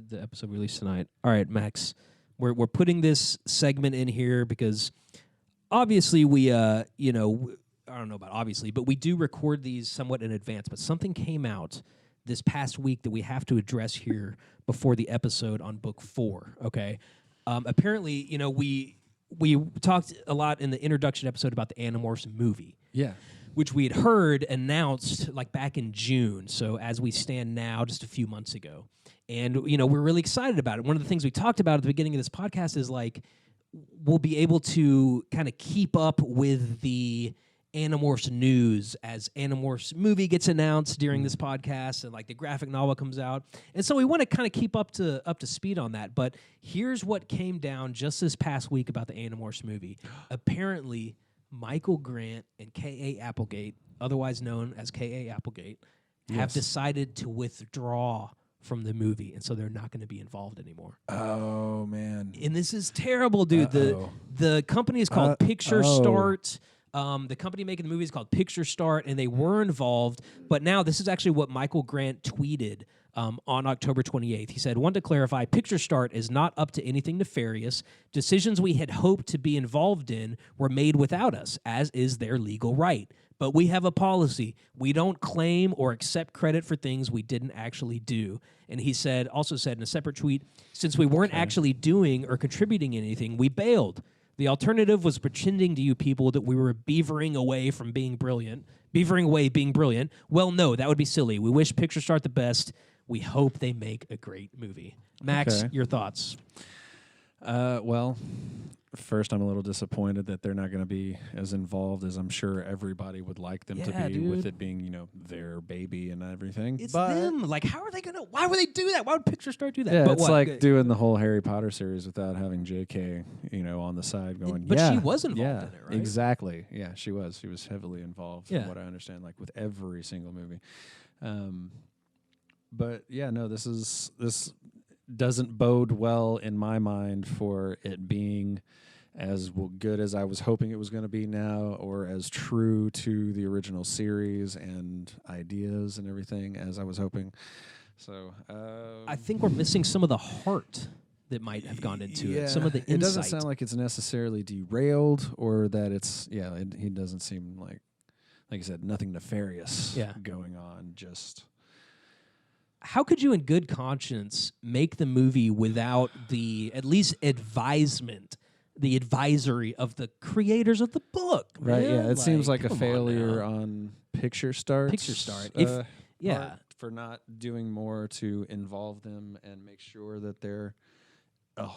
the episode released tonight. All right, Max, we're putting this segment in here because obviously we I don't know about obviously, but we do record these somewhat in advance. But something came out this past week that we have to address here before the episode on book 4. Okay, apparently, we talked a lot in the introduction episode about the Animorphs movie. Yeah. Which we had heard announced like back in June. So as we stand now, just a few months ago. And, we're really excited about it. One of the things we talked about at the beginning of this podcast is like, we'll be able to kind of keep up with the Animorphs news as Animorphs movie gets announced during this podcast and like the graphic novel comes out. And so we want to kind of keep up to speed on that. But here's what came down just this past week about the Animorphs movie. Apparently, Michael Grant and K.A. Applegate, otherwise known as K.A. Applegate, have decided to withdraw from the movie, and so they're not going to be involved anymore. Oh, man. And this is terrible, dude. The company is called PictureStart. The company making the movie is called PictureStart, and they were involved. But now this is actually what Michael Grant tweeted on October 28th. He said, "Want to clarify, PictureStart is not up to anything nefarious. Decisions we had hoped to be involved in were made without us, as is their legal right. But we have a policy. We don't claim or accept credit for things we didn't actually do." And he also said in a separate tweet, "Since we weren't actually doing or contributing anything, we bailed. The alternative was pretending to you people that we were beavering away being brilliant. Well, no, that would be silly. We wish PictureStart the best. We hope they make a great movie." Max, your thoughts? Well, first, I'm a little disappointed that they're not going to be as involved as I'm sure everybody would like them to be, with it being, their baby and everything. It's them. Like, how are they going to? Why would they do that? Why would PictureStart do that? Yeah, it's like doing the whole Harry Potter series without having J.K., on the side going, But she was involved in it, right? Exactly. Yeah, she was. She was heavily involved, from what I understand, like with every single movie. But, this doesn't bode well in my mind for it being as good as I was hoping it was going to be now, or as true to the original series and ideas and everything as I was hoping. So I think we're missing some of the heart that might have gone into it. Some of the insight. It doesn't sound like it's necessarily derailed, or that it's he doesn't seem like you said, nothing nefarious going on. Just how could you in good conscience make the movie without the at least the advisory of the creators of the book? Right, it seems like a failure on PictureStart. For not doing more to involve them and make sure that they're a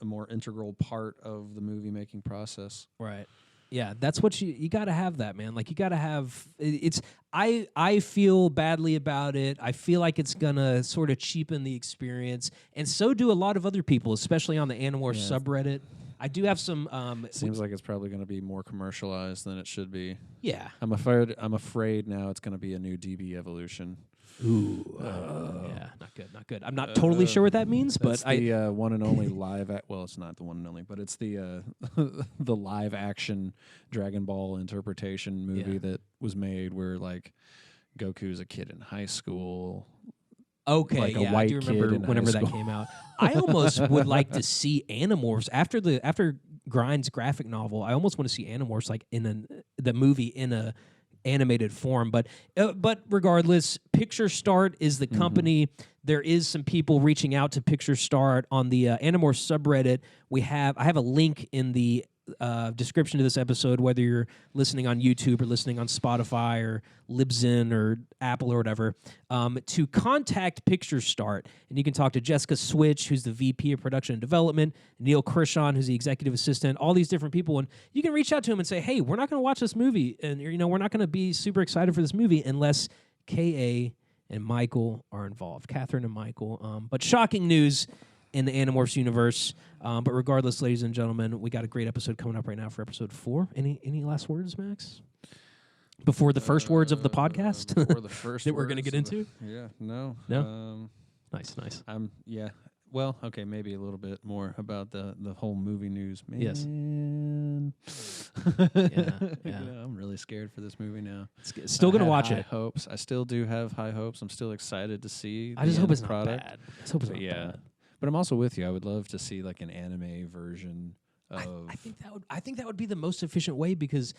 more integral part of the movie making process. Right. Yeah, that's what you got to have that, man. Like, you got to have it's. I feel badly about it. I feel like it's gonna sort of cheapen the experience, and so do a lot of other people, especially on the Animorphs subreddit. I do have some. Seems like it's probably going to be more commercialized than it should be. Yeah, I'm afraid now it's going to be a new DB evolution. Ooh, yeah, not good. I'm not totally sure what that means, but the one and only live. Well, it's not the one and only, but it's the the live action Dragon Ball interpretation movie that was made where like Goku's a kid in high school. Okay, like a white I do remember kid in whenever high that school. came out. I almost would like to see Animorphs after Grind's graphic novel. I almost want to see Animorphs like in the movie in a animated form. But regardless, PictureStart is the company. There is some people reaching out to PictureStart on the Animorphs subreddit. I have a link in the description to this episode, whether you're listening on YouTube or listening on Spotify or Libsyn or Apple or whatever, to contact PictureStart. And you can talk to Jessica Switch, who's the VP of Production and Development, Neil Krishan, who's the Executive Assistant, all these different people. And you can reach out to them and say, hey, we're not going to watch this movie, and we're not going to be super excited for this movie unless K.A. and Michael are involved, Catherine and Michael. But shocking news in the Animorphs universe. But regardless, ladies and gentlemen, we got a great episode coming up right now for episode 4. Any last words, Max? Before the first words of the podcast before the first that we're going to get into? No. Nice. Well, okay, maybe a little bit more about the whole movie news. Man, Yes. fun. Yeah. I'm really scared for this movie now. Still gonna I had watch high it. hopes. I still do have high hopes. I'm still excited to see. I just hope it's not product. bad. I just hope it's But not yeah, bad. but I'm also with you. I would love to see like an anime version of. I think that would be the most efficient way because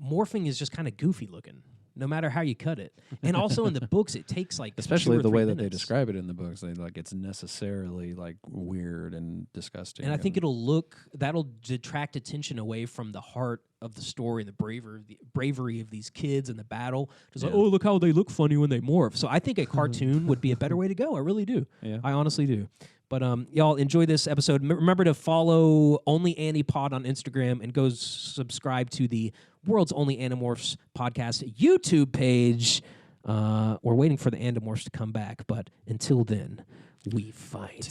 morphing is just kind of goofy looking, no matter how you cut it. And also in the books, it takes like Especially 2 or the 3 way that they minutes. describe it in the books, they like it's necessarily like weird and disgusting. And I think that'll detract attention away from the heart of the story and the bravery of these kids and the battle. Just like, oh, look how they look funny when they morph. So I think a cartoon would be a better way to go. I really do. Yeah. I honestly do. But y'all enjoy this episode. Remember to follow Only Annie Pod on Instagram and go subscribe to the World's Only Animorphs podcast YouTube page. We're waiting for the Animorphs to come back, but until then, we fight.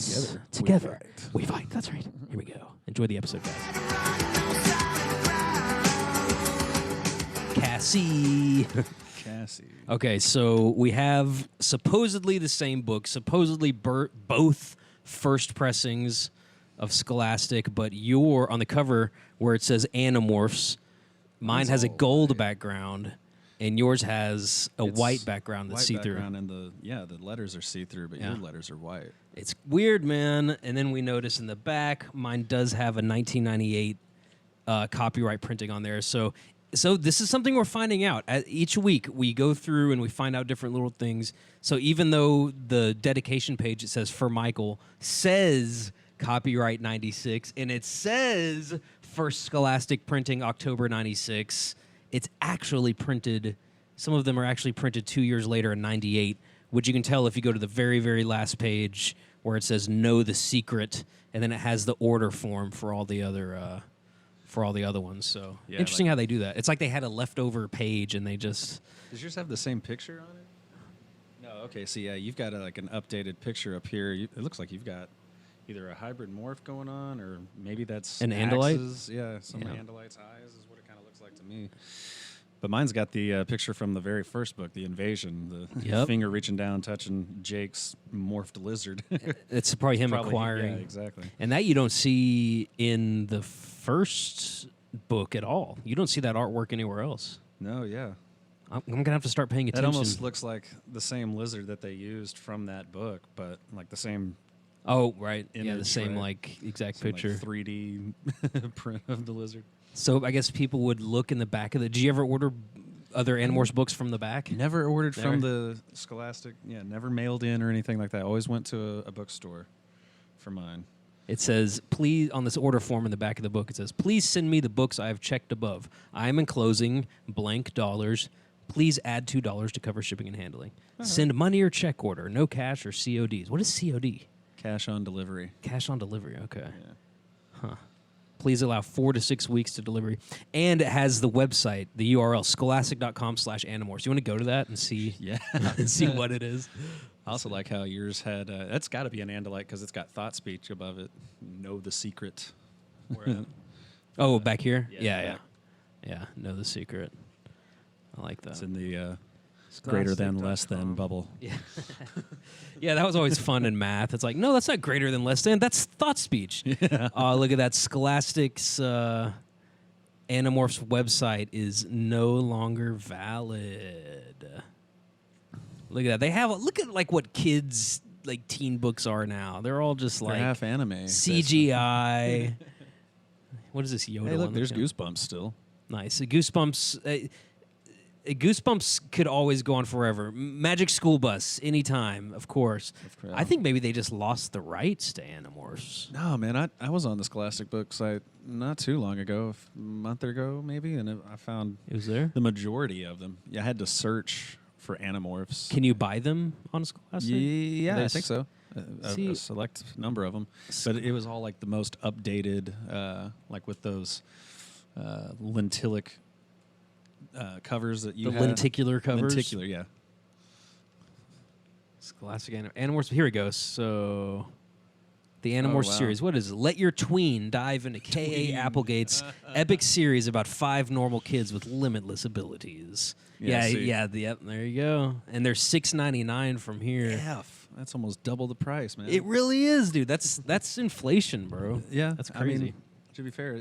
Together. We fight. That's right. Here we go. Enjoy the episode, guys. Cassie. Okay, so we have supposedly the same book, supposedly both first pressings of Scholastic, but you're on the cover where it says Animorphs. Mine has a gold background, and yours has a white background that's see-through. And the letters are see-through, but your letters are white. It's weird, man. And then we notice in the back, mine does have a 1998 copyright printing on there. So this is something we're finding out. Each week, we go through and we find out different little things. So even though the dedication page, it says, for Michael, says copyright 96, and it says first Scholastic printing October 96, it's actually printed. Some of them are actually printed 2 years later in 98, which you can tell if you go to the very, very last page where it says know the secret, and then it has the order form for all the other ones. So interesting how they do that. It's like they had a leftover page and they just... Does yours have the same picture on it? No, okay. So yeah, you've got like an updated picture up here. It looks like you've got either a hybrid morph going on, or maybe that's an Andalite. Yeah, some Andalite's eyes is what it kind of looks like to me. But mine's got the picture from the very first book, The Invasion. The finger reaching down, touching Jake's morphed lizard. It's probably him acquiring. Yeah, exactly. And that you don't see in the first book at all. You don't see that artwork anywhere else. No, yeah. I'm going to have to start paying attention. That almost looks like the same lizard that they used from that book, but like the same... Oh, right. Image, the same exact picture. Like 3D print of the lizard. So I guess people would look in the back of the... Did you ever order other Animorphs books from the back? Never ordered from the Scholastic. Yeah, never mailed in or anything like that. Always went to a bookstore for mine. It says, please, on this order form in the back of the book, it says, please send me the books I have checked above. I am enclosing blank dollars. Please add $2 to cover shipping and handling. Send money or check order. No cash or CODs. What is COD? Cash on delivery. Cash on delivery, okay. Yeah. Huh. Please allow 4 to 6 weeks to delivery. And it has the website, the URL, scholastic.com/Animorphs. You want to go to that and see, and see what it is? I also like how yours had, that's got to be an Andalite because it's got thought speech above it. Know the secret. Oh, back here? Yeah. Yeah, know the secret. I like that. It's in the greater than, less than bubble. Yeah. Yeah, that was always fun in math. It's like, no, that's not greater than less than. That's thought speech. Yeah. Look at that. Scholastic's Animorphs website is no longer valid. Look at that. They have look at like what kids like teen books are now. They're all just like half anime CGI. What is this Yoda? Hey, look, one there's that's Goosebumps still. nice. Goosebumps. Goosebumps could always go on forever. Magic School Bus, anytime, of course. I think maybe they just lost the rights to Animorphs. No, man, I was on the Scholastic book site not too long ago, a month ago maybe, and I found It was there? the majority of them. Yeah, I had to search for Animorphs. Can you buy them on Scholastic? Yeah, They I think so. See- A select number of them. But it was all like the most updated, like with those lentillic covers that you The had. lenticular covers? Lenticular, yeah. Scholastic Animorphs. Here we go. So, the Animorphs wow. series. What is it? Let your tween dive into K.A. Applegate's epic series about 5 normal kids with limitless abilities. Yeah, There you go. And they're $6.99 from here. That's almost double the price, man. It really is, dude. That's inflation, bro. Yeah, That's crazy. I mean, to be fair,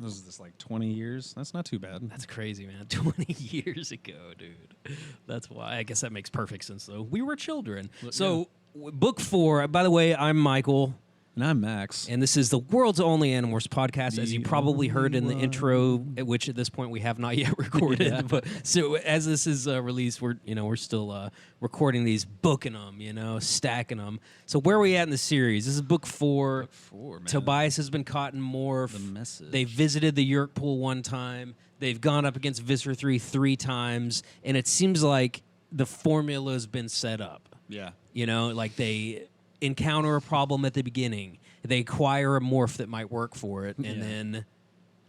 was this like 20 years? That's not too bad. That's crazy, man. 20 years ago, dude. That's why. I guess that makes perfect sense, though. We were children. So, book 4, by the way, I'm Michael. And I'm Max. And this is the world's only Animorphs podcast, as you probably heard in the intro, which at this point we have not yet recorded. Yeah. But so as this is released, we're still recording these, booking them, stacking them. So where are we at in the series? This is book 4. Book 4, man. Tobias has been caught in Morph. The message. They visited the Yerk pool one time. They've gone up against Viscera 3 times, and it seems like the formula has been set up. Yeah. Like they encounter a problem at the beginning, they acquire a morph that might work for it, and then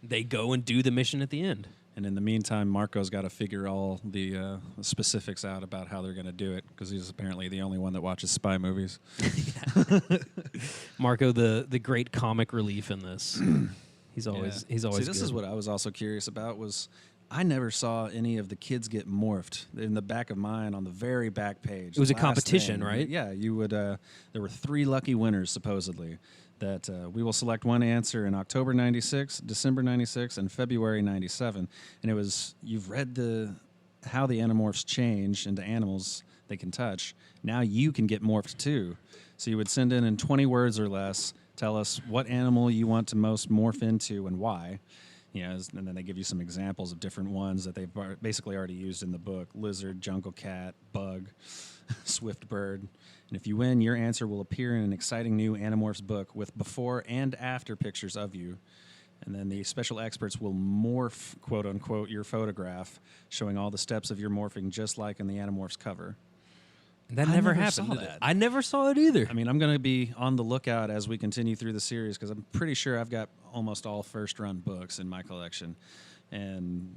they go and do the mission at the end. And in the meantime, Marco's got to figure all the specifics out about how they're going to do it, because he's apparently the only one that watches spy movies. Marco, the great comic relief in this. He's always See, this good. is what I was also curious about was I never saw any of the kids get morphed. In the back of mine, on the very back page. It was a last competition, thing, right? Yeah, you would. There were 3 lucky winners, supposedly, that we will select one answer in October 96, December 96, and February 97. And it was, you've read how the Animorphs change into animals they can touch. Now you can get morphed too. So you would send in 20 words or less, tell us what animal you want to most morph into and why. And then they give you some examples of different ones that they've basically already used in the book: lizard, jungle cat, bug, swift bird. And if you win, your answer will appear in an exciting new Animorphs book with before and after pictures of you. And then the special experts will morph, quote unquote, your photograph, showing all the steps of your morphing, just like in the Animorphs cover. That I never never happened. saw did it? that. I never saw it either. I mean, I'm going to be on the lookout as we continue through the series, because I'm pretty sure I've got almost all first-run books in my collection. And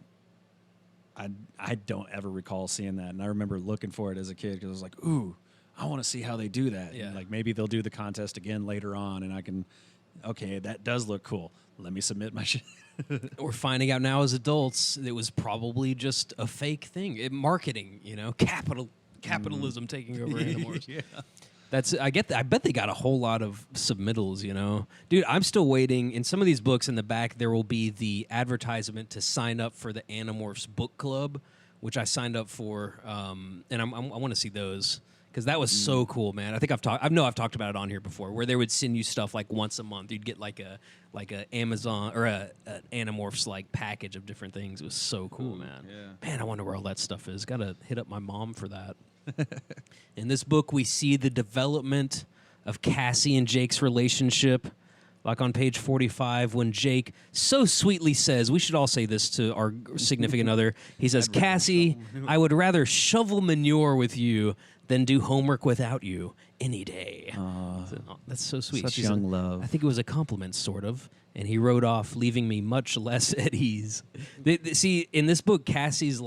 I don't ever recall seeing that. And I remember looking for it as a kid, because I was like, ooh, I want to see how they do that. Yeah. And like maybe they'll do the contest again later on, and I can, okay, that does look cool. Let me submit my shit. We're finding out now as adults it was probably just a fake thing. Marketing, capitalism taking over Animorphs. Yeah. I bet they got a whole lot of submittals, Dude, I'm still waiting. In some of these books in the back, there will be the advertisement to sign up for the Animorphs book club, which I signed up for, and I want to see those, because that was so cool, man. I think I've talked about it on here before, where they would send you stuff like once a month. You'd get like a Amazon or a Animorphs like package of different things. It was so cool, man. Yeah. Man, I wonder where all that stuff is. Got to hit up my mom for that. In this book, we see the development of Cassie and Jake's relationship. Like on page 45, when Jake so sweetly says, we should all say this to our significant other. He says, Cassie, I would rather shovel manure with you than do homework without you any day. That's so sweet. Such young love. I think it was a compliment, sort of. And he rode off, leaving me much less at ease. See, in this book, Cassie's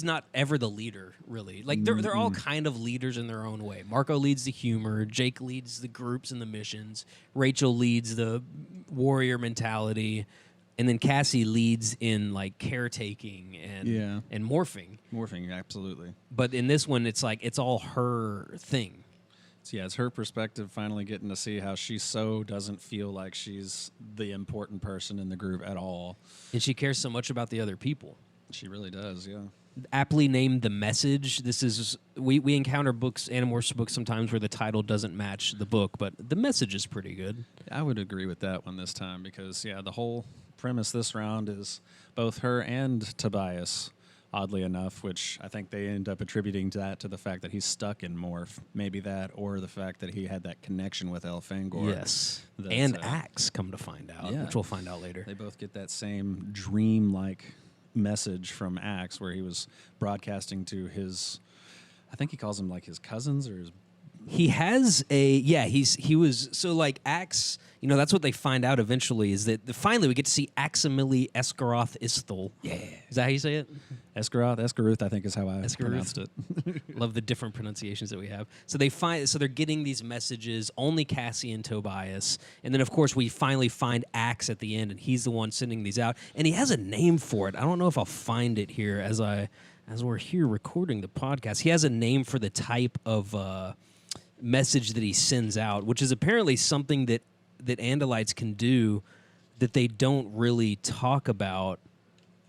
not ever the leader, really. Like, they're all kind of leaders in their own way. Marco leads the humor. Jake leads the groups and the missions. Rachel leads the warrior mentality. And then Cassie leads in, like, caretaking and morphing. Morphing, absolutely. But in this one, it's like it's all her thing. So yeah, it's her perspective finally getting to see how she so doesn't feel like she's the important person in the group at all. And she cares so much about the other people. She really does, yeah. Aptly named The Message. This is we encounter Animorphs books sometimes where the title doesn't match the book, but The Message is pretty good. I would agree with that one this time, because the whole premise this round is both her and Tobias, oddly enough, which I think they end up attributing to the fact that he's stuck in Morph. Maybe that, or the fact that he had that connection with Elfangor. Yes, and Axe, come to find out, which we'll find out later. They both get that same dream-like message from Axe, where he was broadcasting to his, I think he calls them like his cousins or his. He has he was, so like Axe, that's what they find out eventually, is that finally we get to see Aximili Esgaroth Isthol. Yeah. Is that how you say it? Esgaroth, I think is how I pronounced it. Love the different pronunciations that we have. So they're getting these messages, only Cassie and Tobias. And then, of course, we finally find Axe at the end, and he's the one sending these out. And he has a name for it. I don't know if I'll find it here as we're here recording the podcast. He has a name for the type of message that he sends out, which is apparently something that Andalites can do that they don't really talk about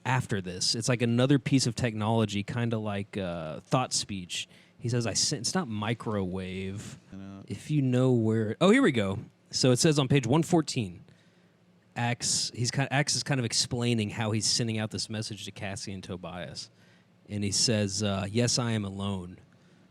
after this. It's like another piece of technology, kind of like thought speech. He says, it's not microwave. If you know where... Oh, here we go. So it says on page 114, Axe is kind of explaining how he's sending out this message to Cassie and Tobias. And he says, yes, I am alone.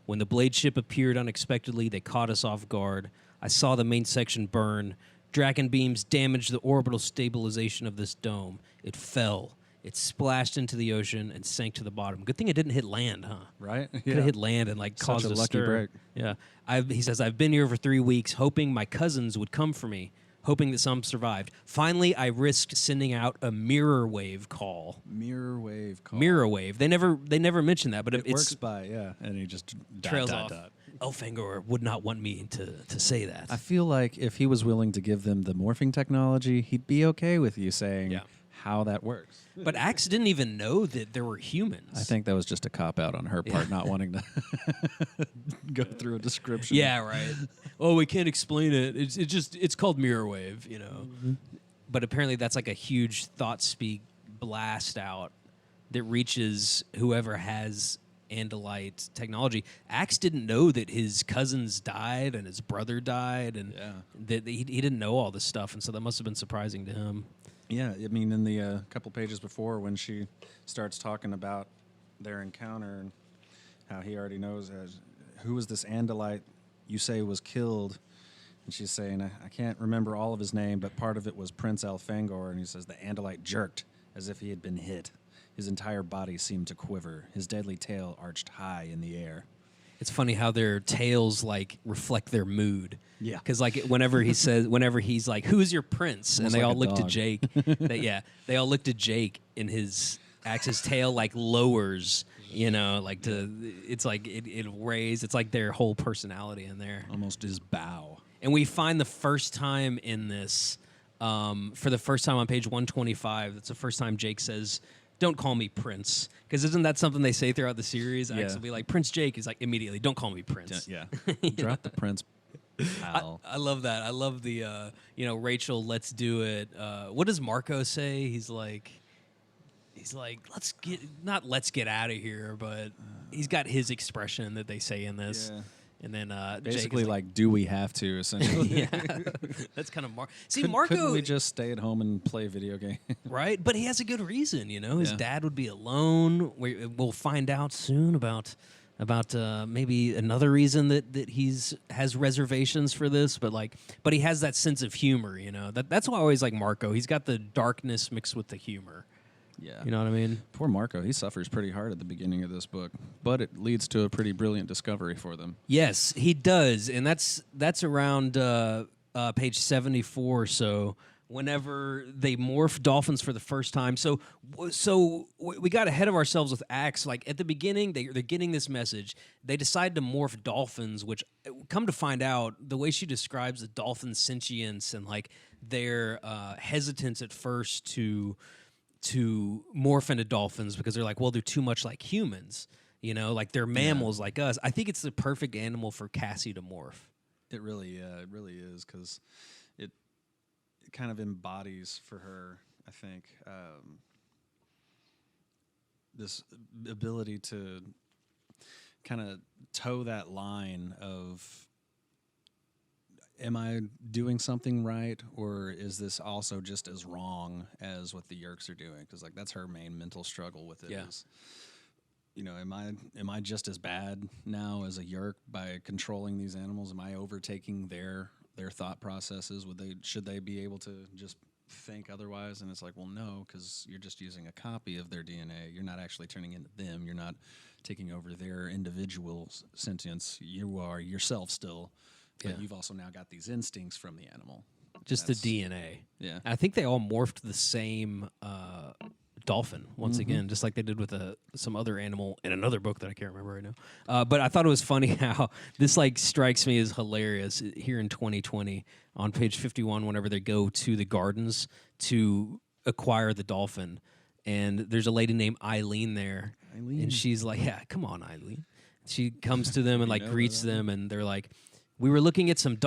When the blade ship appeared unexpectedly, they caught us off guard. I saw the main section burn. Dragon beams damaged the orbital stabilization of this dome. It fell. It splashed into the ocean and sank to the bottom. Good thing it didn't hit land, huh? Right? Could have hit land and caused a lucky stir. break. Yeah. He says, I've been here for 3 weeks, hoping my cousins would come for me, hoping that some survived. Finally, I risked sending out a mirror wave call. Mirror wave call. Mirror wave. They never mentioned that, but it works by, and he just trails off. Elfangor would not want me to say that. I feel like if he was willing to give them the morphing technology, he'd be okay with you saying how that works. But Axe didn't even know that there were humans. I think that was just a cop-out on her part, not wanting to go through a description. Yeah, right. Oh, we can't explain it. It's called mirror wave, you know. Mm-hmm. But apparently that's like a huge thought speak blast out that reaches whoever has Andalite technology. Axe didn't know that his cousins died and his brother died, and that he didn't know all this stuff, and so that must have been surprising to him. Yeah, I mean, in the couple pages before, when she starts talking about their encounter and how he already knows who was this Andalite you say was killed, and she's saying, I can't remember all of his name, but part of it was Prince Elfangor, and he says the Andalite jerked as if he had been hit. His entire body seemed to quiver. His deadly tail arched high in the air. It's funny how their tails reflect their mood. Yeah. Because whenever he's like, "Who's your prince?" and they all look to Jake. They all look to Jake, and Axe's tail lowers. It's like it'll raise. It's like their whole personality in there. Almost his bow. And we find the first time in this, for the first time on page 125, that's the first time Jake says, "Don't call me Prince," because isn't that something they say throughout the series? Axe will be like, "Prince Jake," is like immediately, "Don't call me Prince." Yeah, drop the Prince. I love that. I love the Rachel, let's do it. What does Marco say? He's like, let's get out of here, but he's got his expression that they say in this. Yeah. And then basically Jake do we have to, essentially? Yeah, that's kind of Marco. Couldn't we just stay at home and play video games? Right, but he has a good reason. His dad would be alone. We'll find out soon about maybe another reason that has reservations for this, but he has that sense of humor. That's why I always like Marco. He's got the darkness mixed with the humor. Yeah. You know what I mean? Poor Marco. He suffers pretty hard at the beginning of this book, but it leads to a pretty brilliant discovery for them. Yes, he does. And that's around page 74 or so, whenever they morph dolphins for the first time. So we got ahead of ourselves with Axe. At the beginning, they're getting this message. They decide to morph dolphins, which, come to find out, the way she describes the dolphin sentience and their hesitance at first to morph into dolphins because they're like, well, they're too much like humans, they're mammals like us. I think it's the perfect animal for Cassie to morph. It really is, because it kind of embodies for her, I think, this ability to kind of toe that line of, am I doing something right, or is this also just as wrong as what the Yerks are doing? Because that's her main mental struggle with it. Is, am I just as bad now as a Yerk by controlling these animals? Am I overtaking their thought processes? Should they be able to just think otherwise? And it's like, well, no, because you're just using a copy of their DNA. You're not actually turning into them. You're not taking over their individual sentience. You are yourself still. But you've also now got these instincts from the animal. Just the DNA. Yeah. I think they all morphed the same dolphin once again, just like they did with some other animal in another book that I can't remember right now. But I thought it was funny how this strikes me as hilarious here in 2020 on page 51 whenever they go to the gardens to acquire the dolphin. And there's a lady named Eileen there. And she's like, yeah, come on, Eileen. She comes to them and greets them, and they're like, We were looking at some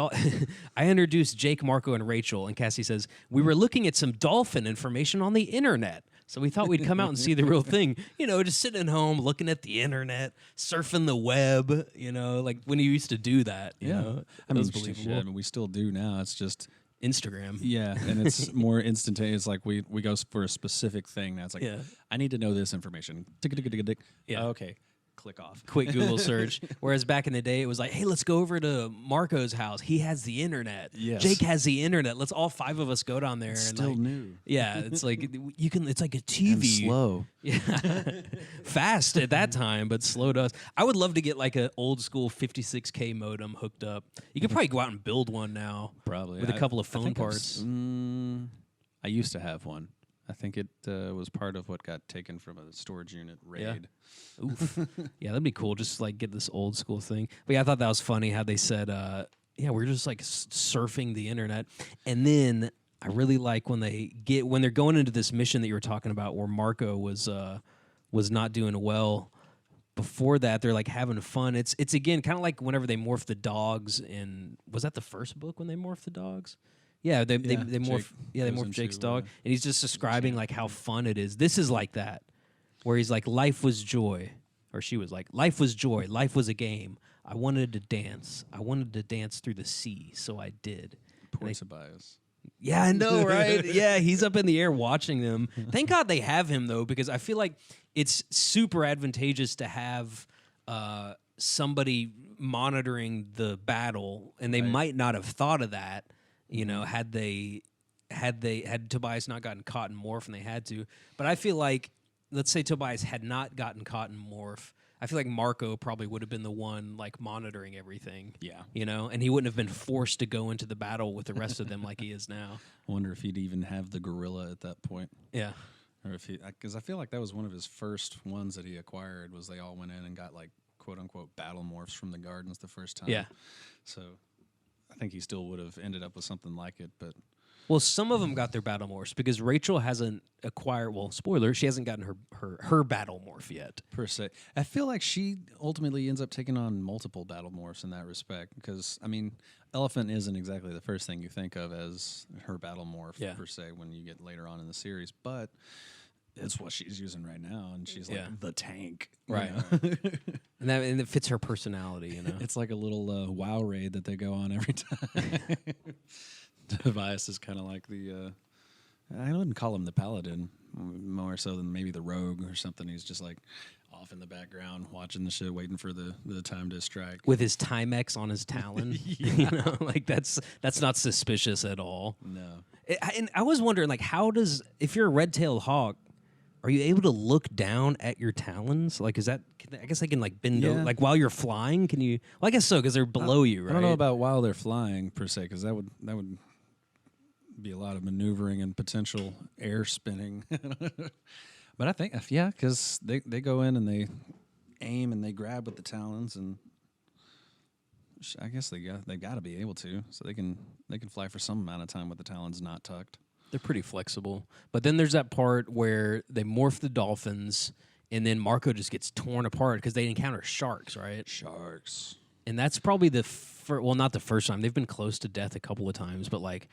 I introduced Jake, Marco, and Rachel, and Cassie says, we were looking at some dolphin information on the internet. So we thought we'd come out and see the real thing. You know, just sitting at home, looking at the internet, surfing the web, you know, like when you used to do that. You know? I mean, It was believable. shit, I mean, we still do now. It's just Instagram. yeah, and it's more instantaneous. Like we go for a specific thing. That's like, Yeah. I need to know this information. Tick. Yeah. Okay. Click off. Quick Google search. Whereas back in the day, it was like, hey, let's go over to Marco's house. He has the internet. Yes. Jake has the internet. Let's all 5 of us go down there. It's and still like, new. yeah, it's like you can. It's like a TV. And slow. Yeah, fast at that time, but slow to us. I would love to get like an old school 56K modem hooked up. You could probably go out and build one now, Probably with a couple of I phone think parts. I used to have one. I think it was part of what got taken from a storage unit raid. Oof. Yeah, that'd be cool. Just like get this old school thing. But yeah, I thought that was funny how they said, yeah, we're just like surfing the internet. And then I really like when they're going into this mission that you were talking about where Marco was not doing well. Before that, they're like having fun. It's again kind of like whenever they morph the dogs in, was that the first book when they morphed the dogs? Yeah, they morph. Yeah, they morph Jake's dog, and he's just describing like how fun it is. This is like that, where he's like, "Life was joy," or she was like, "Life was joy. Life was a game. I wanted to dance. I wanted to dance through the sea, so I did." Poor Tobias. Yeah, I know, right? Yeah, he's up in the air watching them. Thank God they have him though, because I feel like it's super advantageous to have somebody monitoring the battle, and they might not have thought of that. You know, had Tobias not gotten caught in morph, and they had to. But I feel like, let's say Tobias had not gotten caught in morph, I feel like Marco probably would have been the one like monitoring everything. Yeah, you know, and he wouldn't have been forced to go into the battle with the rest of them like he is now. I wonder if he'd even have the gorilla at that point. Yeah, or if he, because I feel like that was one of his first ones that he acquired. Was they all went in and got like quote unquote battle morphs from the gardens the first time. Yeah, so. I think he still would have ended up with something like it, but well, some of them got their battle morphs because Rachel hasn't acquired. Well, spoiler, she hasn't gotten her battle morph yet per se. I feel like she ultimately ends up taking on multiple battle morphs in that respect because I mean, elephant isn't exactly the first thing you think of as her battle morph per se when you get later on in the series, but it's what she's using right now, and she's like the tank, right? and it fits her personality, you know. It's like a little WoW raid that they go on every time. Tobias is kind of like the I wouldn't call him the paladin, more so than maybe the rogue or something. He's just like off in the background watching the shit, waiting for the time to strike with his Timex on his talon. You know, like that's not suspicious at all. No. And I was wondering, like, if you're a red-tailed hawk, are you able to look down at your talons? Like, is that? I guess they can like bend over, like while you're flying. Can you? Well, I guess so because they're below you, right? I don't know about while they're flying per se, because that would be a lot of maneuvering and potential air spinning. But I think because they go in and they aim and they grab with the talons, and I guess they got to be able to, so they can fly for some amount of time with the talons not tucked. They're pretty flexible. But then there's that part where they morph the dolphins, and then Marco just gets torn apart because they encounter sharks, right? Sharks. And that's probably not the first time. They've been close to death a couple of times, but like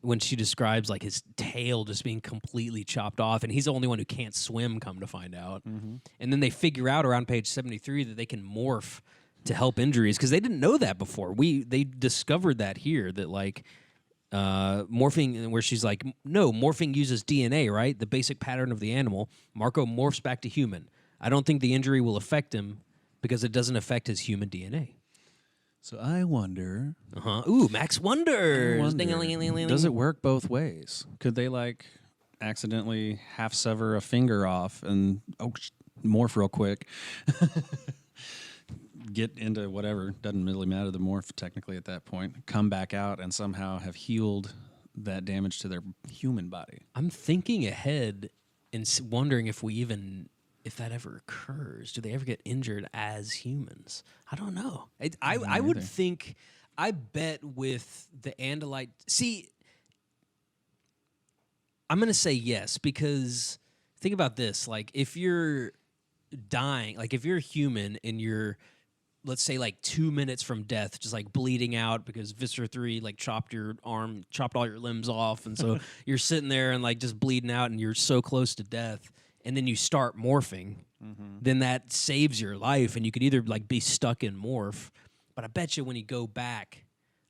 when she describes like his tail just being completely chopped off, and he's the only one who can't swim, come to find out. Mm-hmm. And then they figure out around page 73 that they can morph to help injuries because they didn't know that before. They discovered that here, that like morphing, where she's like, no, morphing uses DNA, right? The basic pattern of the animal. Marco morphs back to human. I don't think the injury will affect him because it doesn't affect his human DNA. So I wonder. Ooh, Max wonders. Does it work both ways? Could they like accidentally half sever a finger off and morph real quick? Get into whatever, doesn't really matter the morph technically at that point, come back out and somehow have healed that damage to their human body. I'm thinking ahead and wondering if that ever occurs. Do they ever get injured as humans? I don't know. I would think, I bet with the Andalite, see, I'm going to say yes, because think about this. Like if you're dying, like if you're human and you're let's say like 2 minutes from death, just like bleeding out because Viscera 3 like chopped your arm, chopped all your limbs off, and so you're sitting there and like just bleeding out, and you're so close to death, and then you start morphing, then that saves your life, and you could either like be stuck in morph, but I bet you when you go back,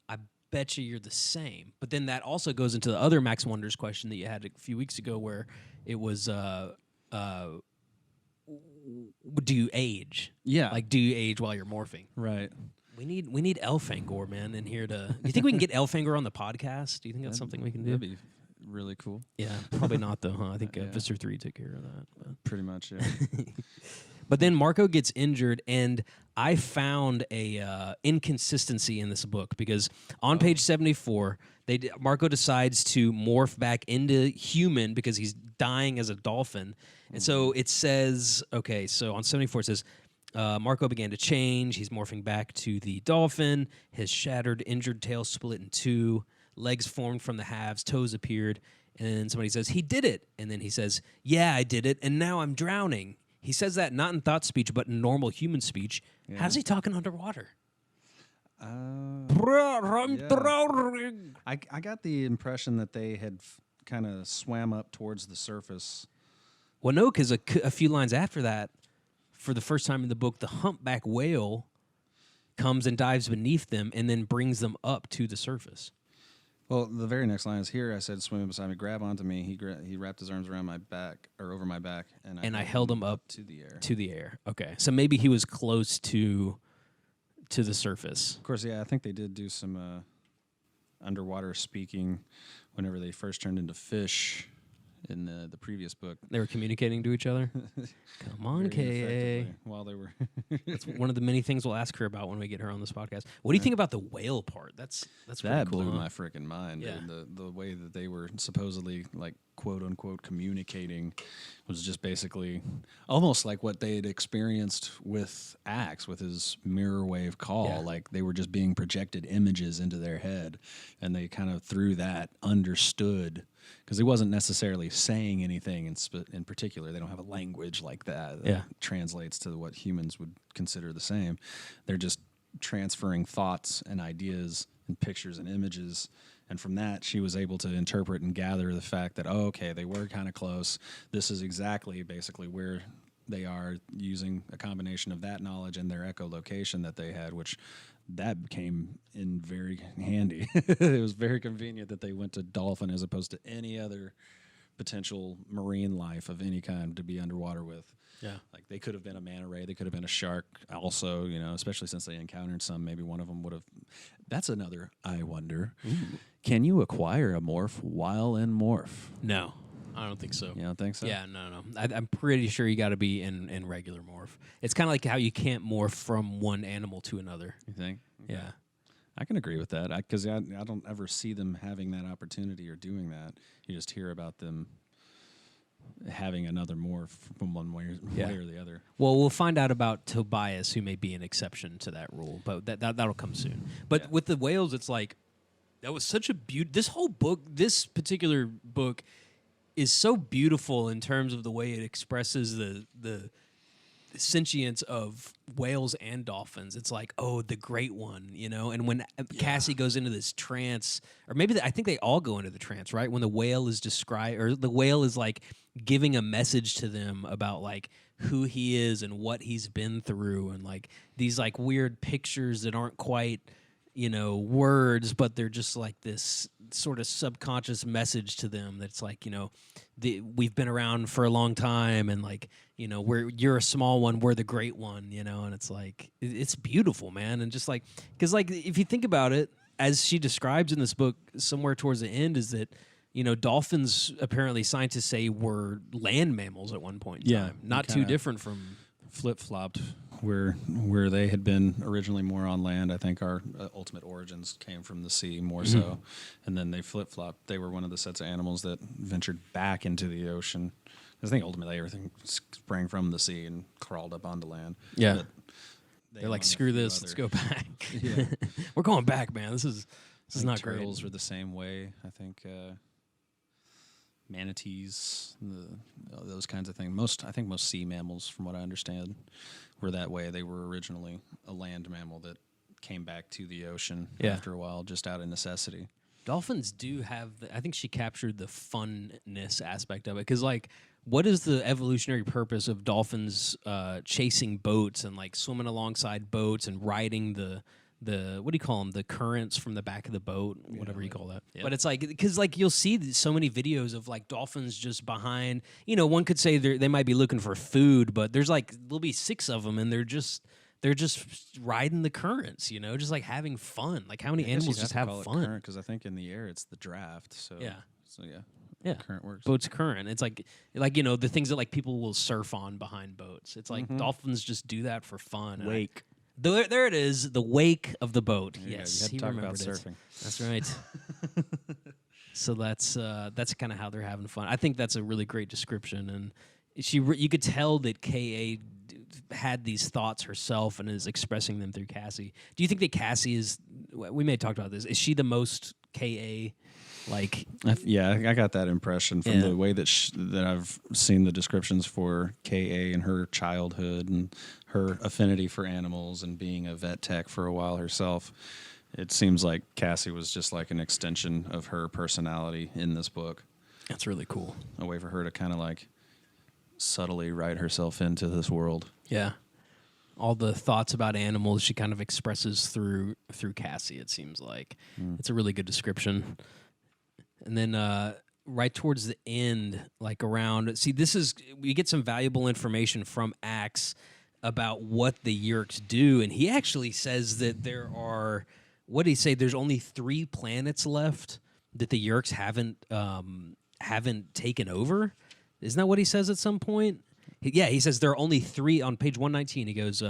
I bet you're the same. But then that also goes into the other Max Wonders question that you had a few weeks ago, where it was do you age? Yeah. Like, do you age while you're morphing? Right. We need Elfangor, man, in here to. Do you think we can get Elfangor on the podcast? Do you think that's something we can do? That'd be really cool. Yeah, probably not though, huh? I think Viscera 3 took care of that. But. Pretty much, yeah. But then Marco gets injured, and I found a inconsistency in this book because on page 74, Marco decides to morph back into human because he's dying as a dolphin. And so it says, okay, so on 74 it says, Marco began to change. He's morphing back to the dolphin. His shattered, injured tail split in two. Legs formed from the halves. Toes appeared. And somebody says, he did it. And then he says, yeah, I did it. And now I'm drowning. He says that not in thought speech, but in normal human speech. Yeah. How's he talking underwater? I'm drowning. I got the impression that they had kind of swam up towards the surface. Well, no, because a few lines after that, for the first time in the book, the humpback whale comes and dives beneath them and then brings them up to the surface. Well, the very next line is here. I said, "Swim beside me, grab onto me." He wrapped his arms around my back or over my back, and I held him up to the air. To the air. Okay, so maybe he was close to the surface. Of course, yeah. I think they did do some underwater speaking whenever they first turned into fish in the previous book. They were communicating to each other. Come on, K.A. While they were. That's one of the many things we'll ask her about when we get her on this podcast. What do you think about the whale part? That's that pretty cool, blew huh? my freaking mind. Yeah. The way that they were supposedly like quote unquote communicating was just basically almost like what they had experienced with Axe with his mirror wave call. Yeah. Like they were just being projected images into their head, and they kind of through that understood. Because he wasn't necessarily saying anything in particular. They don't have a language like that translates to what humans would consider the same. They're just transferring thoughts and ideas and pictures and images. And from that, she was able to interpret and gather the fact that, oh, okay, they were kind of close. This is exactly basically where they are, using a combination of that knowledge and their echolocation that they had, which that came in very handy. It was very convenient that they went to dolphin as opposed to any other potential marine life of any kind to be underwater with. Yeah. Like they could have been a manta ray, they could have been a shark also, you know, especially since they encountered some, maybe one of them would have. That's another, I wonder. Ooh. Can you acquire a morph while in morph? No. I don't think so. You don't think so? Yeah, no. I'm pretty sure you got to be in regular morph. It's kind of like how you can't morph from one animal to another. You think? Okay. Yeah. I can agree with that because I don't ever see them having that opportunity or doing that. You just hear about them having another morph from one way or the other. Well, we'll find out about Tobias, who may be an exception to that rule, but that'll come soon. But with the whales, it's like that was such a this whole book, this particular book, is so beautiful in terms of the way it expresses the sentience of whales and dolphins. It's like, oh, the great one, you know? And when Cassie goes into this trance, or maybe I think they all go into the trance, right? When the whale is or the whale is like giving a message to them about like who he is and what he's been through, and like these like weird pictures that aren't quite, you know, words, but they're just like this sort of subconscious message to them that's like, you know, we've been around for a long time, and like, you know, you're a small one, we're the great one, you know. And it's like it's beautiful, man. And just like, because like if you think about it, as she describes in this book somewhere towards the end, is that, you know, dolphins, apparently scientists say, were land mammals at one point in time. Not too different from flip-flopped where they had been originally more on land. I think our ultimate origins came from the sea more so, and then they flip-flopped. They were one of the sets of animals that ventured back into the ocean. I think ultimately everything sprang from the sea and crawled up onto land. Yeah. They're like, screw this, let's go back. Yeah. We're going back, man. This is not great. Turtles were the same way. I think manatees, those kinds of things. I think most sea mammals, from what I understand, were that way. They were originally a land mammal that came back to the ocean after a while, just out of necessity. Dolphins do have, I think she captured the funness aspect of it. Because, like, what is the evolutionary purpose of dolphins chasing boats and, like, swimming alongside boats and riding the what do you call them? The currents from the back of the boat, whatever you call that. Yep. But it's like, because, like, you'll see so many videos of, like, dolphins just behind, one could say they might be looking for food, but there'll be 6 of them and they're just riding the currents, just like having fun. Like, how many animals just have fun? Because I think in the air it's the draft. So yeah, current works. Boat's current. It's like the things that like people will surf on behind boats. It's like dolphins just do that for fun. Wake. There it is, the wake of the boat. Yes, he remembered about surfing. That's right. So that's kind of how they're having fun. I think that's a really great description, and you could tell that K.A. had these thoughts herself and is expressing them through Cassie. Do you think that Cassie is? We may have talked about this. Is she the most K.A. like? Yeah, I got that impression from the way that that I've seen the descriptions for K.A. and her childhood and her affinity for animals and being a vet tech for a while herself. It seems like Cassie was just like an extension of her personality in this book. That's really cool. A way for her to kind of like subtly write herself into this world. Yeah. All the thoughts about animals she kind of expresses through Cassie, it seems like. It's a really good description. And then right towards the end, like we get some valuable information from Axe about what the Yeerks do, and he actually says that there are, what did he say, there's only 3 planets left that the Yeerks haven't taken over? Isn't that what he says at some point? He says there are only 3, on page 119, he goes,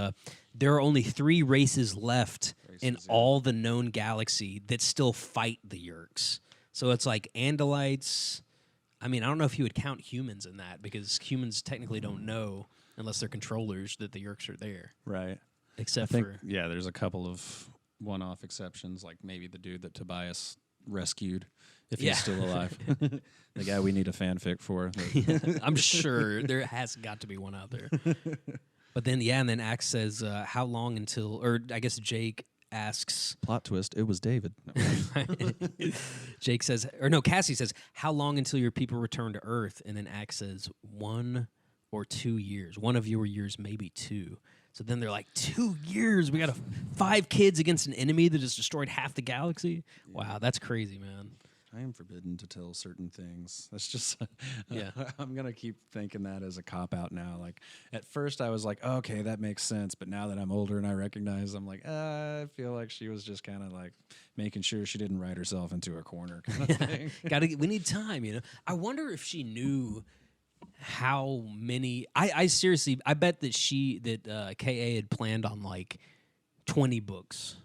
there are only 3 races left in all the known galaxy that still fight the Yeerks. So it's like Andalites. I mean, I don't know if he would count humans in that, because humans technically don't know, unless they're controllers, that the Yeerks are there. Right. Except there's a couple of one-off exceptions, like maybe the dude that Tobias rescued, if he's still alive. The guy we need a fanfic for. I'm sure there has got to be one out there. But then, and then Axe says, how long until, or I guess Jake asks. Plot twist, it was David. No. Jake says, Cassie says, how long until your people return to Earth? And then Axe says, 1 or 2 years. One of your years, maybe 2. So then they're like, 2 years? We got 5 kids against an enemy that has destroyed half the galaxy? Yeah. Wow, that's crazy, man. I am forbidden to tell certain things. That's just, I'm going to keep thinking that as a cop-out now. Like, at first I was like, okay, that makes sense. But now that I'm older and I recognize, I'm like, I feel like she was just kind of like making sure she didn't write herself into a corner kind of thing. We need time, I wonder if she knew how many. I seriously, I bet that K.A. had planned on like 20 books.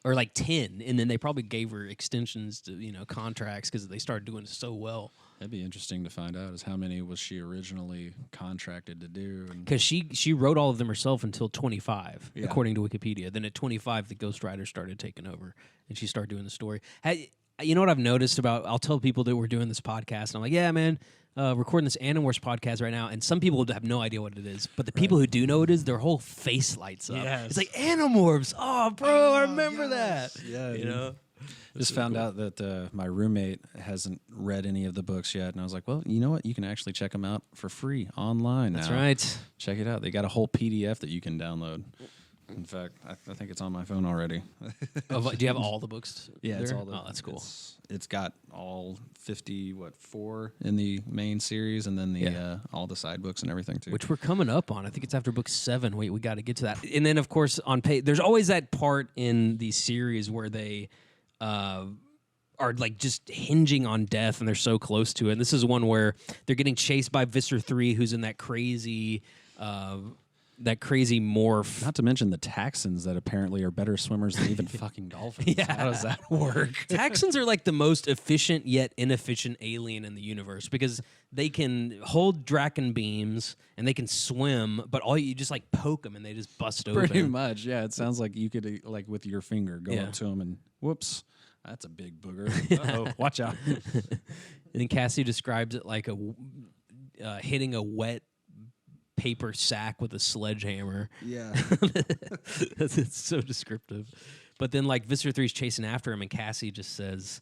Or like 10, and then they probably gave her extensions to, contracts because they started doing it so well. That'd be interesting to find out, is how many was she originally contracted to do? Because she wrote all of them herself until 25, according to Wikipedia. Then at 25, the ghostwriter started taking over, and she started doing the story. You know what I've noticed about, I'll tell people that we're doing this podcast, and I'm like, yeah, man, recording this Animorphs podcast right now, and some people have no idea what it is, but the people who do know what it is, their whole face lights up. Yes. It's like, Animorphs! Oh, bro, I remember that! Yeah, Just found out that my roommate hasn't read any of the books yet, and I was like, well, you know what? You can actually check them out for free online now. That's right. Check it out. They got a whole PDF that you can download. In fact, I think it's on my phone already. Do you have all the books? Yeah, it's all the. Oh, that's cool. It's got all 4 in the main series, and then all the side books and everything too. Which we're coming up on. I think it's after book 7. Wait, we got to get to that. And then, of course, on page, there's always that part in the series where they are like just hinging on death, and they're so close to it. And this is one where they're getting chased by Visser 3, who's in that crazy morph. Not to mention the Taxons that apparently are better swimmers than even fucking dolphins. Yeah. How does that work? Taxons are like the most efficient yet inefficient alien in the universe, because they can hold Draken beams and they can swim, but you just like poke them and they just bust open. Pretty much, yeah. It sounds like you could like with your finger go up to them and whoops. That's a big booger. Uh-oh, watch out. And then Cassie describes it like hitting a wet paper sack with a sledgehammer. Yeah. It's so descriptive. But then like Visser 3's chasing after him, and Cassie just says,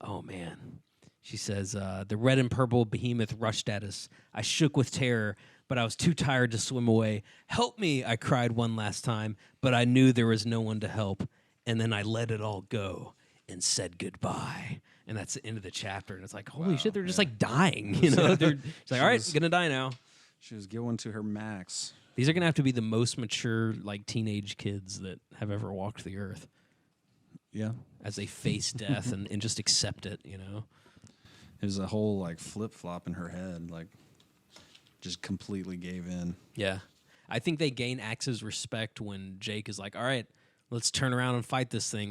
"Oh man." She says, "The red and purple behemoth rushed at us. I shook with terror, but I was too tired to swim away. Help me," I cried one last time, but I knew there was no one to help. And then I let it all go and said goodbye. And that's the end of the chapter. And it's like, holy shit, they're just like dying. You know, they're it's like, all right, gonna die now. She was going to her max. These are gonna have to be the most mature, like teenage kids that have ever walked the earth. Yeah. As they face death and just accept it, you know. There's a whole like flip flop in her head, like just completely gave in. Yeah. I think they gain Axe's respect when Jake is like, all right, let's turn around and fight this thing.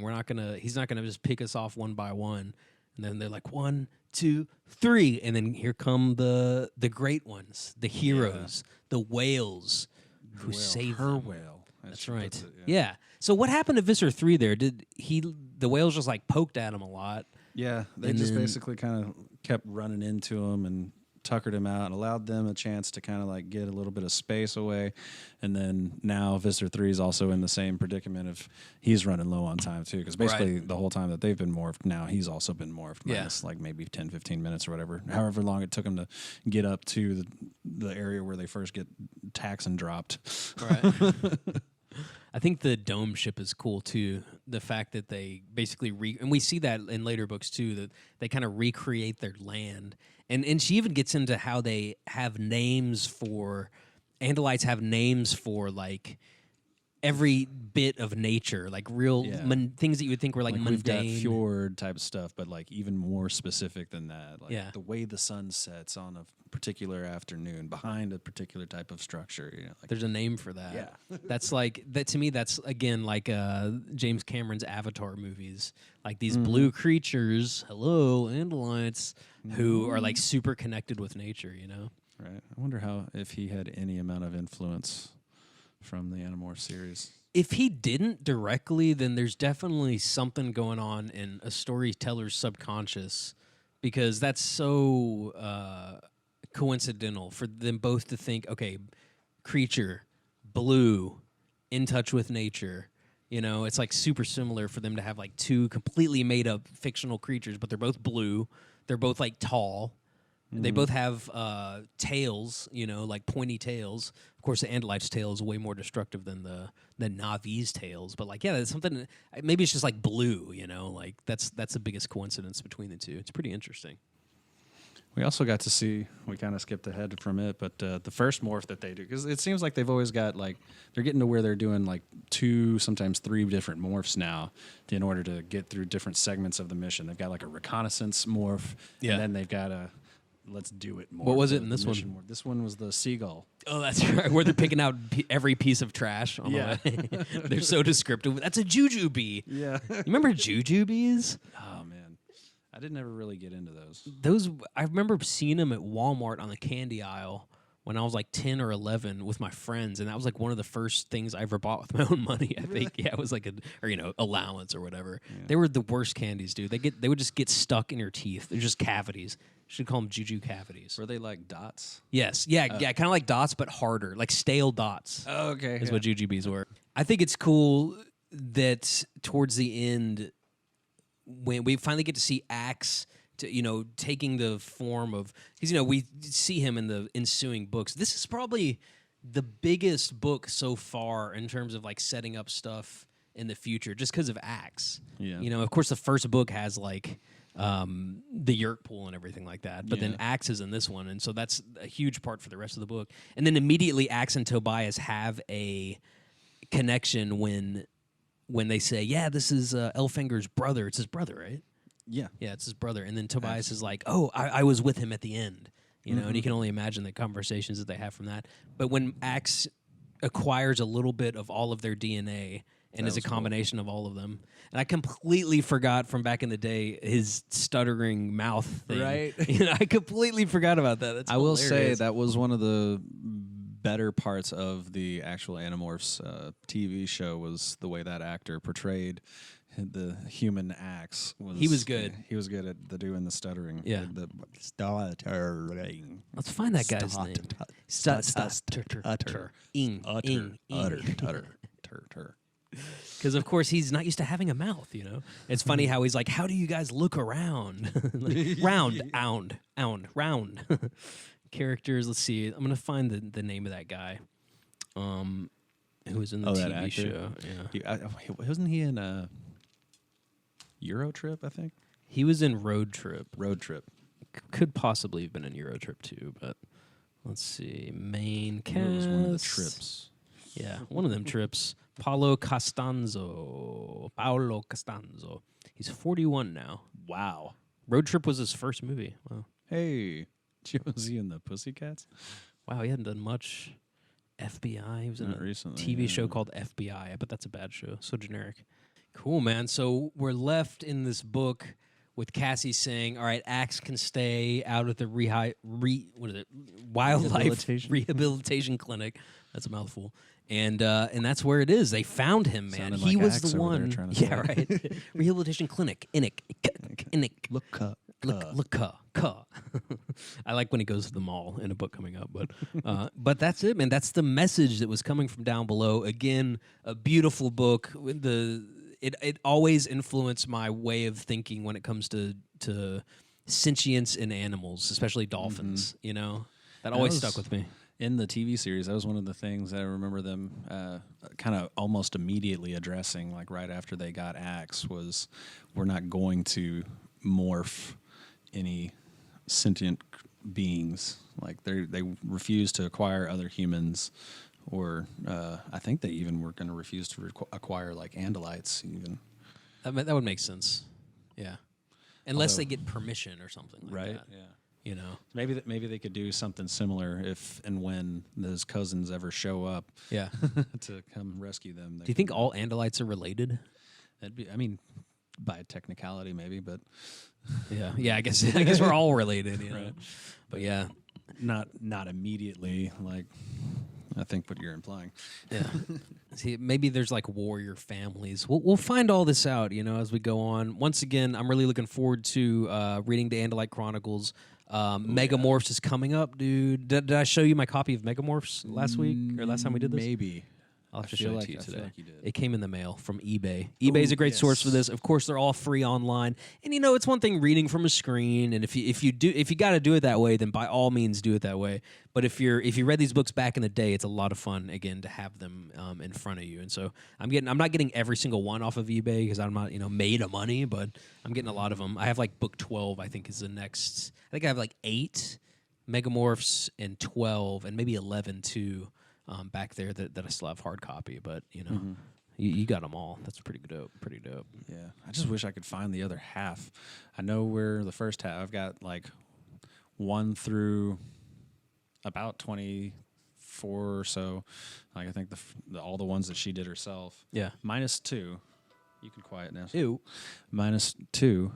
He's not gonna just pick us off one by one. And then they're like, 1, 2, 3. And then here come the great ones, the heroes, the whales who save her them. whale. That's right. Yeah. So what happened to Visser 3 there? Did the whales just like poked at him a lot? Yeah, they just basically kind of kept running into him and tuckered him out and allowed them a chance to kind of like get a little bit of space away. And then now Visser 3 is also in the same predicament of he's running low on time too, because basically the whole time that they've been morphed, now he's also been morphed. Minus like maybe 10, 15 minutes or whatever, however long it took him to get up to the area where they first get taxon dropped. Right. I think the dome ship is cool too. The fact that they basically and we see that in later books too, that they kind of recreate their land. And she even gets into how they have names for Andalites have names for like every bit of nature, like real things that you would think were like mundane. We've got fjord type stuff, but like even more specific than that. Like the way the sun sets on a particular afternoon behind a particular type of structure. You know, like there's a name for that. Yeah. That's like that to me. That's again like James Cameron's Avatar movies. Like these blue creatures, hello, Andalites, who are like super connected with nature. You know. Right. I wonder if he had any amount of influence from the Animorphs series. If he didn't directly, then there's definitely something going on in a storyteller's subconscious, because that's so coincidental for them both to think, okay, creature, blue, in touch with nature. You know, it's like super similar for them to have like two completely made up fictional creatures, but they're both blue. They're both like tall. They both have tails, you know, like pointy tails. Of course, the Andalite's tail is way more destructive than the Navi's tails. But like, yeah, that's something. Maybe it's just like blue, you know, like that's the biggest coincidence between the two. It's pretty interesting. We also got to see. We kind of skipped ahead from it, but the first morph that they do, because it seems like they've always got like they're getting to where they're doing like 2, sometimes 3 different morphs now in order to get through different segments of the mission. They've got like a reconnaissance morph, and then they've got a let's do it more. What was it in this one? Morph. This one was the seagull. Oh, that's right. Where they're picking out every piece of trash on the way. They're so descriptive. That's a jujube. Yeah. You remember jujubes? Oh, man. I didn't ever really get into those. I remember seeing them at Walmart on the candy aisle when I was like 10 or 11 with my friends, and that was like one of the first things I ever bought with my own money. I think, it was like allowance or whatever. Yeah. They were the worst candies, dude. They would just get stuck in your teeth. They're just cavities. Should call them juju cavities. Were they like dots? Yes, yeah, kind of like dots, but harder, like stale dots. Oh, okay, is what jujubes were. I think it's cool that towards the end, when we finally get to see Axe, taking the form of, because we see him in the ensuing books. This is probably the biggest book so far in terms of like setting up stuff in the future, just because of Axe. Yeah, of course, the first book has like the Yerk pool and everything like that, but then Axe is in this one, and so that's a huge part for the rest of the book. And then immediately Axe and Tobias have a connection when they say, yeah, this is Elfinger's brother. It's his brother, right? Yeah, it's his brother. And then Tobias is like, oh, I was with him at the end, and you can only imagine the conversations that they have from that. But when Axe acquires a little bit of all of their DNA and is a combination of all of them. And I completely forgot from back in the day his stuttering mouth thing. Right. I completely forgot about that. That's hilarious. Will say that was one of the better parts of the actual Animorphs TV show, was the way that actor portrayed the human Axe was. He was good. He was good at doing the stuttering. Yeah. The stuttering. Let's find that guy's name. Because of course he's not used to having a mouth, you know. It's funny how he's like, "How do you guys look around?" Like, round. Characters. Let's see. I'm gonna find the name of that guy, who was in the TV show. Yeah, Wasn't he in Euro Trip? I think he was in Road Trip. Road Trip. Could possibly have been in Euro Trip too, but let's see. Main cast. It was one of the trips. Yeah, one of them trips. Paolo Costanzo. He's 41 now. Wow. Road Trip was his first movie. Wow. Hey, was he in the Pussycats? Wow, he hadn't done much. FBI. He was in Not a recently, TV show called FBI. I bet that's a bad show. So generic. Cool, man. So we're left in this book with Cassie saying, "All right, Axe can stay out at the wildlife rehabilitation clinic." That's a mouthful. And that's where it is. They found him, man. Sounded He like was Axe the over there one. trying to Yeah, say. right. Rehabilitation clinic. Innick. Look. I like when he goes to the mall in a book coming up, but that's it, man. That's the message that was coming from down below. Again, a beautiful book. It always influenced my way of thinking when it comes to sentience in animals, especially dolphins. You know, that always stuck with me. In the TV series, that was one of the things that I remember them kind of almost immediately addressing, like right after they got Axe, was we're not going to morph any sentient beings. Like they refused to acquire other humans, or I think they even were going to refuse to acquire like Andalites even. That would make sense. Yeah. Unless they get permission or something like right? that. Yeah. You know. Maybe they could do something similar if and when those cousins ever show up. Yeah. To come rescue them. Do you think all Andalites are related? That'd be. I mean, by technicality, maybe, but Yeah. I guess we're all related. You know? Right. But yeah. not immediately. Like I think what you're implying. Yeah. See, maybe there's like warrior families. We'll find all this out, you know, as we go on. Once again, I'm really looking forward to reading the Andalite Chronicles. Megamorphs is coming up, dude. Did I show you my copy of Megamorphs last week or last time we did this? Maybe. I'll have to I show feel it like- to you I feel today. like you did. It came in the mail from eBay. eBay's a great source for yes. this. Of course, they're all free online. And you know, it's one thing reading from a screen. And if you got to do it that way, then by all means do it that way. But if you read these books back in the day, it's a lot of fun again to have them in front of you. And so I'm not getting every single one off of eBay because I'm not made of money, but I'm getting a lot of them. I have like book 12. I think is the next. I think I have like 8 Megamorphs and 12 and maybe 11 too. Back there that I still have hard copy, but you got them all. That's pretty dope. Yeah, I just wish I could find the other half. I know where the first half. I've got like 1 through about 24 or so. Like I think all the ones that she did herself. Yeah. Minus 2. You can quiet now. Ew. Minus 2,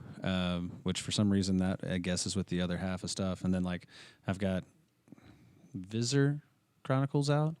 which for some reason that I guess is with the other half of stuff. And then like I've got Visor Chronicles out,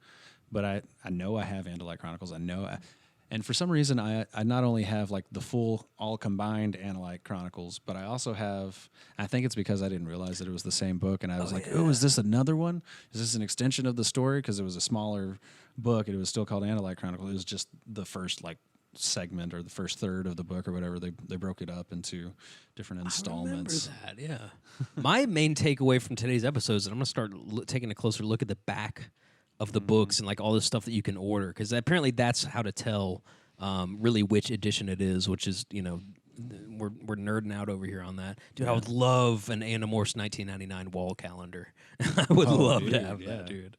but I know I have Andalite Chronicles. And for some reason I not only have like the full all combined Andalite Chronicles, but I also have. I think it's because I didn't realize that it was the same book, and I was oh, is this another one? Is this an extension of the story? Because it was a smaller book, and it was still called Andalite Chronicles. It was just the first like segment or the first third of the book or whatever. They broke it up into different installments. I remember that, yeah. My main takeaway from today's episode is that I'm going to start taking a closer look at the back of the books and like all the stuff that you can order, because apparently that's how to tell really which edition it is, which is, we're nerding out over here on that. Dude, I would love an Animorphs 1999 wall calendar. I would love to have that, dude.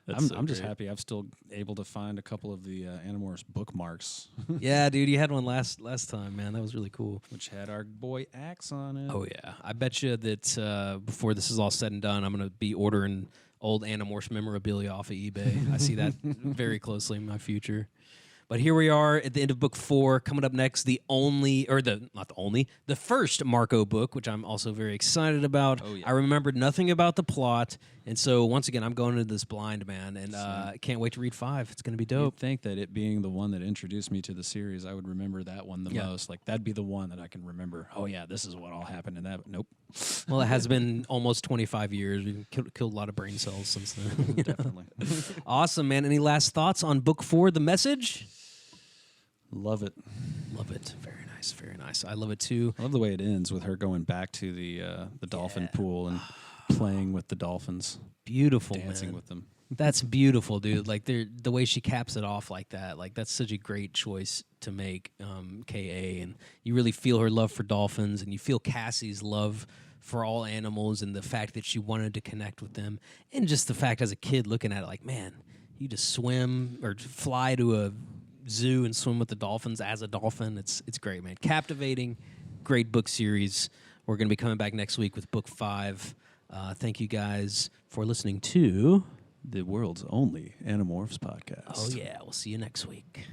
I'm just happy I've still able to find a couple of the Animorphs bookmarks. Yeah, dude, you had one last time, man. That was really cool. Which had our boy Axe on it. Oh, yeah. I bet you that before this is all said and done, I'm going to be ordering old Animorphs memorabilia off of eBay. I see that very closely in my future. But here we are at the end of book 4. Coming up next, the first Marco book, which I'm also very excited about. Oh, yeah. I remembered nothing about the plot, and so once again, I'm going into this blind, man, and can't wait to read 5. It's going to be dope. You'd think that it being the one that introduced me to the series, I would remember that one the most. Like, that'd be the one that I can remember. Oh, yeah, this is what all happened in that. Nope. Well, it has been almost 25 years. We've killed a lot of brain cells since then. Definitely. Awesome, man. Any last thoughts on book 4, The Message? Love it. Love it. Very nice. Very nice. I love it too. I love the way it ends with her going back to the dolphin pool and playing with the dolphins, Beautiful, dancing man. with them. That's beautiful, dude. Like the way she caps it off like that, like that's such a great choice to make, K.A. And you really feel her love for dolphins, and you feel Cassie's love for all animals, and the fact that she wanted to connect with them, and just the fact as a kid looking at it, like, man, you just swim or fly to a zoo and swim with the dolphins as a dolphin. It's great, man. Captivating, great book series. We're going to be coming back next week with book 5. Thank you guys for listening to The world's only Animorphs podcast. Oh yeah, we'll see you next week.